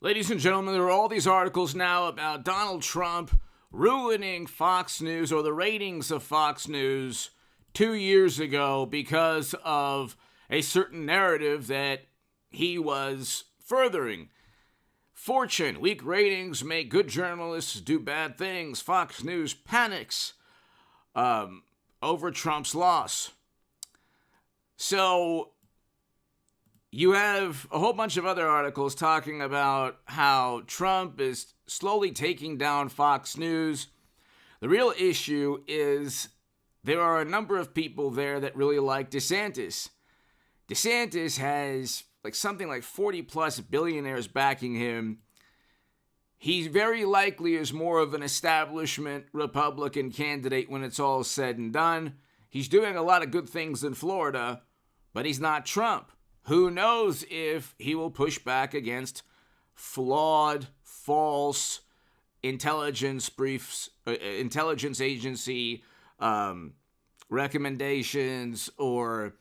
Ladies and gentlemen, there are all these articles now about Donald Trump ruining Fox News or the ratings of Fox News 2 years ago because of a certain narrative that he was furthering. Fortune, weak ratings make good journalists do bad things. Fox News panics over Trump's loss. So you have a whole bunch of other articles talking about how Trump is slowly taking down Fox News. The real issue is there are a number of people there that really like DeSantis. DeSantis has something like 40 plus billionaires backing him. He very likely is more of an establishment Republican candidate when it's all said and done. He's doing a lot of good things in Florida, but he's not Trump. Who knows if he will push back against flawed, false intelligence briefs, intelligence agency recommendations, or,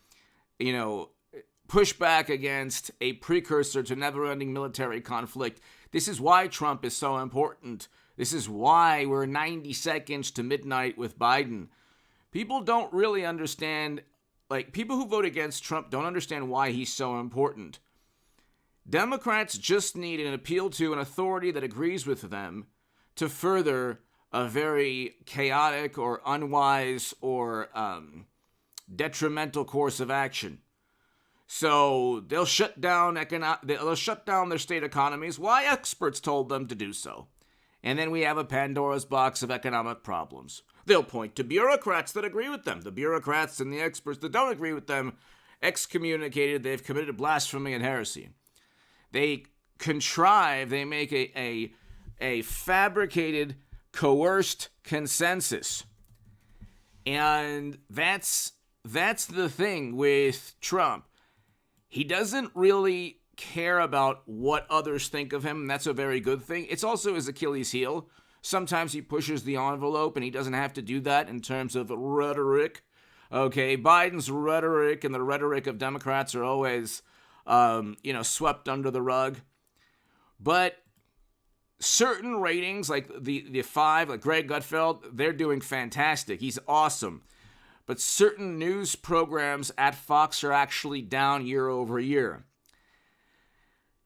push back against a precursor to never-ending military conflict. This is why Trump is so important. This is why we're 90 seconds to midnight with Biden. People don't really understand. People who vote against Trump don't understand why he's so important. Democrats just need an appeal to an authority that agrees with them to further a very chaotic or unwise or detrimental course of action. So they'll shut down their state economies. Why? Experts told them to do so. And then we have a Pandora's box of economic problems. They'll point to bureaucrats that agree with them. The bureaucrats and the experts that don't agree with them excommunicated. They've committed blasphemy and heresy. They make a fabricated, coerced consensus. And that's the thing with Trump. He doesn't really care about what others think of him, and that's a very good thing. It's also his Achilles heel. Sometimes he pushes the envelope, and he doesn't have to do that in terms of rhetoric. Okay, Biden's rhetoric and the rhetoric of Democrats are always, swept under the rug. But certain ratings, like the five, like Greg Gutfeld, they're doing fantastic. He's awesome. But certain news programs at Fox are actually down year over year.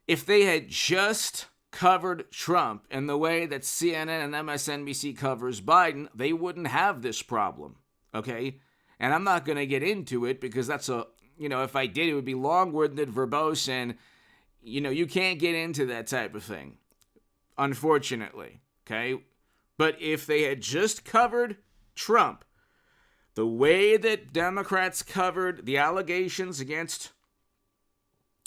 If they had just covered Trump in the way that CNN and MSNBC covers Biden, they wouldn't have this problem, okay? And I'm not going to get into it because that's if I did, it would be long-winded, verbose, and, you can't get into that type of thing, unfortunately, okay? But if they had just covered Trump the way that Democrats covered the allegations that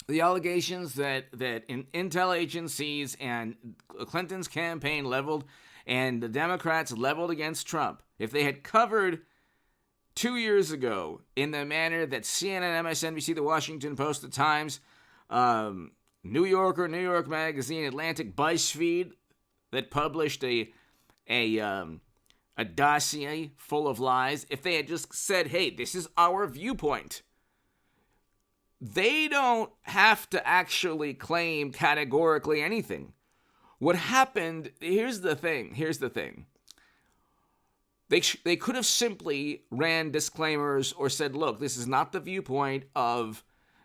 intel agencies and Clinton's campaign leveled and the Democrats leveled against Trump, if they had covered 2 years ago in the manner that CNN, MSNBC, The Washington Post, The Times, New Yorker, New York Magazine, Atlantic, BuzzFeed, that published a dossier full of lies, if they had just said, hey, this is our viewpoint, they don't have to actually claim categorically anything. What happened, here's the thing. They could have simply ran disclaimers or said, look, this is not the viewpoint of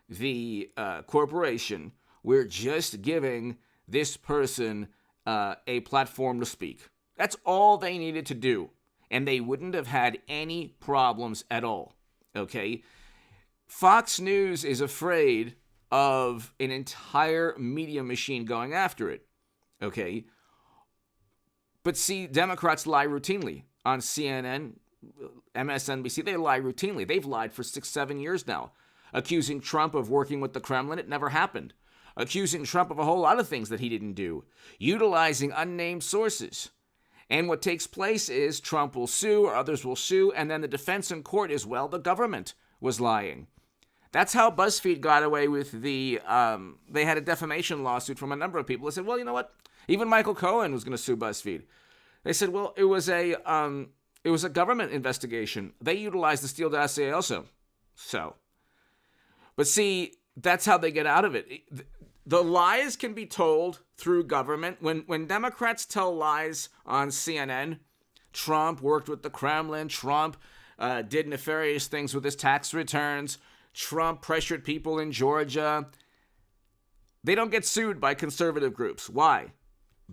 the corporation. We're just giving this person a platform to speak. That's all they needed to do, and they wouldn't have had any problems at all, okay? Fox News is afraid of an entire media machine going after it, okay? But see, Democrats lie routinely. On CNN, MSNBC, they lie routinely. They've lied for 6-7 years now, accusing Trump of working with the Kremlin. It never happened. Accusing Trump of a whole lot of things that he didn't do. Utilizing unnamed sources. And what takes place is Trump will sue or others will sue, and then the defense in court is, well, the government was lying. That's how BuzzFeed got away with they had a defamation lawsuit from a number of people. They said, well, you know what? Even Michael Cohen was going to sue BuzzFeed. They said, well, it was a government investigation. They utilized the Steele dossier also. But see, that's how they get out of it. the lies can be told through government. When Democrats tell lies on CNN, Trump worked with the Kremlin, Trump did nefarious things with his tax returns, Trump pressured people in Georgia, they don't get sued by conservative groups. Why?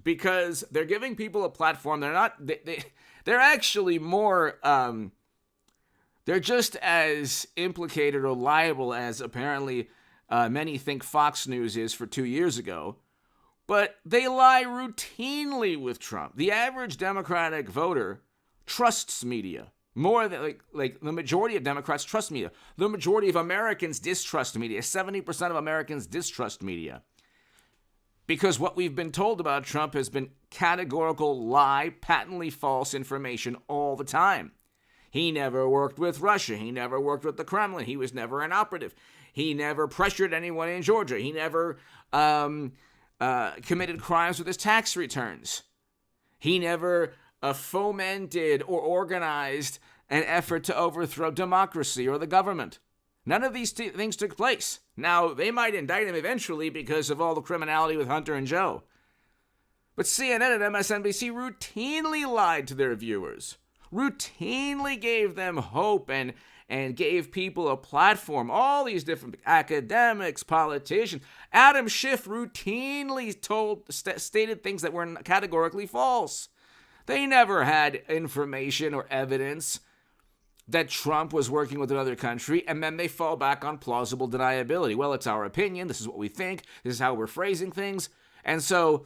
Because they're giving people a platform. They're actually more, they're just as implicated or liable as apparently many think Fox News is for 2 years ago. But they lie routinely with Trump. The average Democratic voter trusts media more than like the majority of Democrats trust media. The majority of Americans distrust media. 70% of Americans distrust media. Because what we've been told about Trump has been categorical lie, patently false information all the time. He never worked with Russia. He never worked with the Kremlin. He was never an operative. He never pressured anyone in Georgia. He never committed crimes with his tax returns. He never fomented or organized an effort to overthrow democracy or the government. None of these things took place. Now, they might indict him eventually because of all the criminality with Hunter and Joe. But CNN and MSNBC routinely lied to their viewers, routinely gave them hope and gave people a platform. All these different academics, politicians. Adam Schiff routinely stated things that were categorically false. They never had information or evidence that Trump was working with another country, and then they fall back on plausible deniability. Well, it's our opinion. This is what we think. This is how we're phrasing things. And so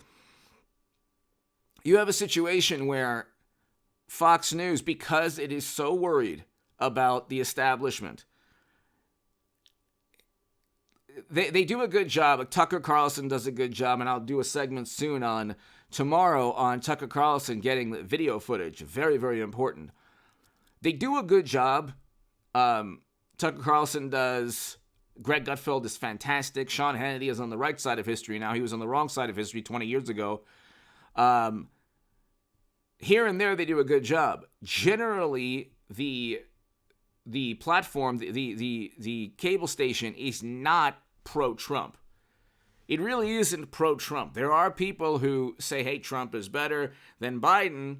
you have a situation where Fox News, because it is so worried about the establishment, they do a good job. Tucker Carlson does a good job, and I'll do a segment soon tomorrow on Tucker Carlson getting the video footage. Very, very important. They do a good job. Tucker Carlson does. Greg Gutfeld is fantastic. Sean Hannity is on the right side of history now. He was on the wrong side of history 20 years ago. Here and there, they do a good job. Generally, the platform, the cable station is not pro-Trump. It really isn't pro-Trump. There are people who say, hey, Trump is better than Biden,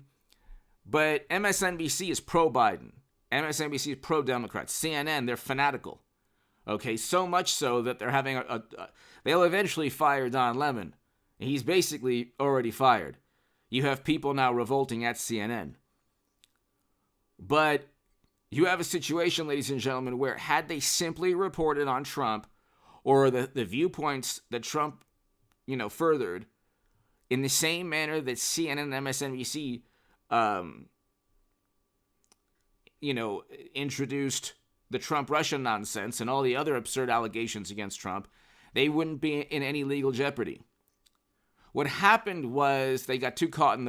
but MSNBC is pro-Biden. MSNBC is pro-Democrat. CNN, they're fanatical. Okay, so much so that they're having they'll eventually fire Don Lemon. He's basically already fired. You have people now revolting at CNN. But you have a situation, ladies and gentlemen, where had they simply reported on Trump or the viewpoints that Trump, furthered in the same manner that CNN and MSNBC, introduced the Trump-Russia nonsense and all the other absurd allegations against Trump, they wouldn't be in any legal jeopardy. What happened was they got too caught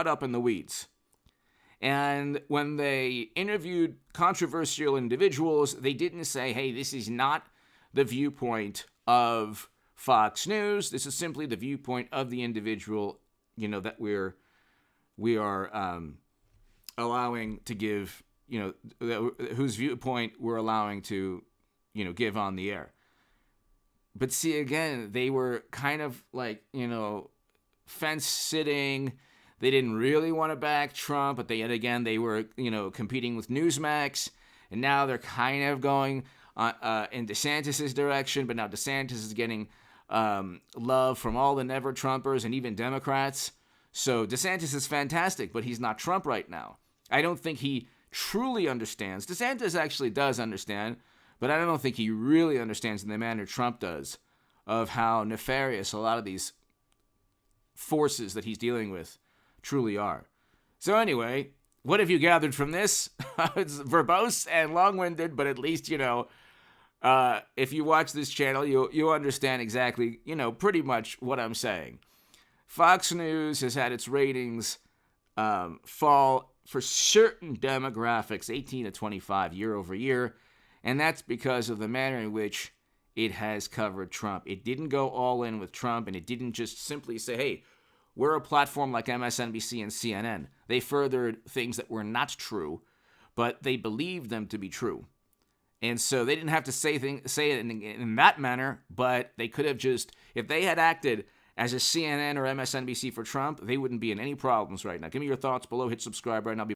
up in the weeds. And when they interviewed controversial individuals, they didn't say, hey, this is not the viewpoint of Fox News. This is simply the viewpoint of the individual, that we are allowing to give, whose viewpoint we're allowing to, give on the air. But see, again, they were kind of like, fence sitting. They didn't really want to back Trump, but they were, competing with Newsmax. And now they're kind of going in DeSantis' direction, but now DeSantis is getting love from all the never-Trumpers and even Democrats. So DeSantis is fantastic, but he's not Trump right now. I don't think he truly understands. DeSantis actually does understand, but I don't think he really understands in the manner Trump does of how nefarious a lot of these forces that he's dealing with truly are. So anyway, what have you gathered from this? It's verbose and long-winded, but at least, if you watch this channel, you'll understand exactly, pretty much what I'm saying. Fox News has had its ratings fall for certain demographics, 18 to 25 year over year, and that's because of the manner in which it has covered Trump. It didn't go all in with Trump, and it didn't just simply say, hey, we're a platform like MSNBC and CNN. They furthered things that were not true, but they believed them to be true. And so they didn't have to say it in that manner, but they could have just, if they had acted as a CNN or MSNBC for Trump, they wouldn't be in any problems right now. Give me your thoughts below. Hit subscribe right now.